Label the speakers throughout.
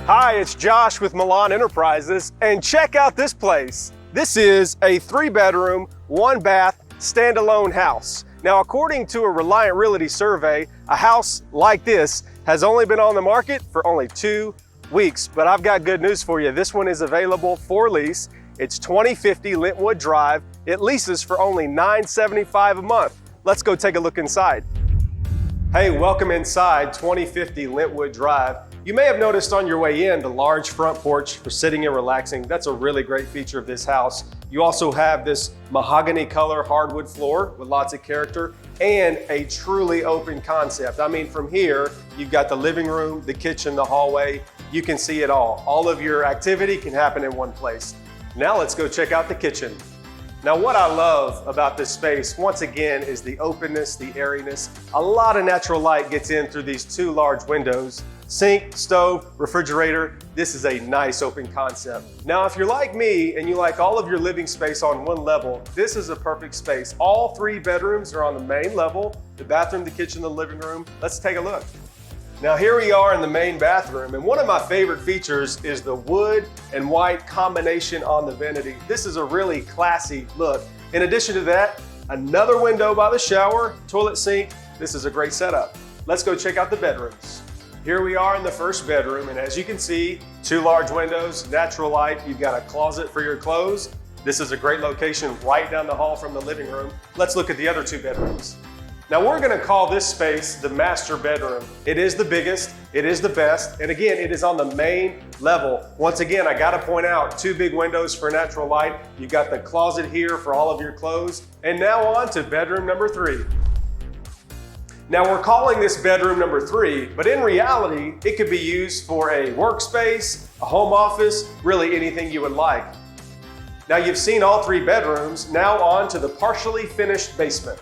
Speaker 1: Hi, it's Josh with Millan Enterprises, and check out this place. This is a 3-bedroom, 1-bath, standalone house. Now, according to a Reliant Realty survey, a house like this has only been on the market for only 2 weeks, but I've got good news for you. This one is available for lease. It's 2050 Lintwood Drive. It leases for only $975 a month. Let's go take a look inside. Hey, welcome inside 2050 Lintwood Drive. You may have noticed on your way in the large front porch for sitting and relaxing. That's a really great feature of this house. You also have this mahogany color hardwood floor with lots of character and a truly open concept. I mean, from here, you've got the living room, the kitchen, the hallway. You can see it all. All of your activity can happen in one place. Now let's go check out the kitchen. Now, what I love about this space, once again, is the openness, the airiness. A lot of natural light gets in through these 2 large windows. Sink, stove, refrigerator. This is a nice open concept. Now, if you're like me and you like all of your living space on one level, this is a perfect space. All 3 bedrooms are on the main level, the bathroom, the kitchen, the living room. Let's take a look. Now, here we are in the main bathroom, and one of my favorite features is the wood and white combination on the vanity. This is a really classy look. In addition to that, another window by the shower, toilet sink. This is a great setup. Let's go check out the bedrooms. Here we are in the first bedroom, and as you can see, 2 large windows, natural light. You've got a closet for your clothes. This is a great location right down the hall from the living room. Let's look at the other 2 bedrooms. Now, we're gonna call this space the master bedroom. It is the biggest, it is the best, and again, it is on the main level. Once again, I gotta point out 2 big windows for natural light. You've got the closet here for all of your clothes. And now on to bedroom number 3. Now, we're calling this bedroom number 3, but in reality, it could be used for a workspace, a home office, really anything you would like. Now, you've seen all 3 bedrooms. Now on to the partially finished basement.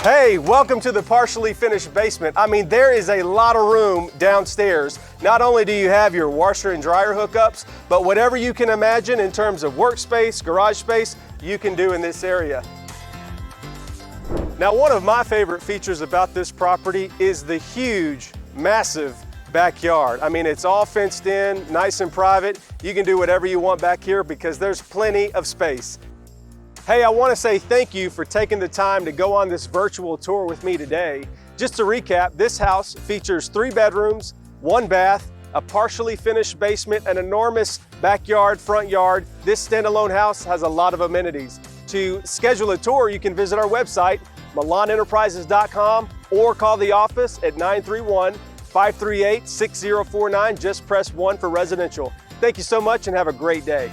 Speaker 1: Hey, welcome to the partially finished basement. I mean, there is a lot of room downstairs. Not only do you have your washer and dryer hookups, but whatever you can imagine in terms of workspace, garage space, you can do in this area. Now, one of my favorite features about this property is the huge, massive backyard. I mean, it's all fenced in, nice and private. You can do whatever you want back here because there's plenty of space. Hey, I want to say thank you for taking the time to go on this virtual tour with me today. Just to recap, this house features 3 bedrooms, 1 bath, a partially finished basement, an enormous backyard, front yard. This standalone house has a lot of amenities. To schedule a tour, you can visit our website, MillanEnterprises.com, or call the office at 931-538-6049. Just press 1 for residential. Thank you so much and have a great day.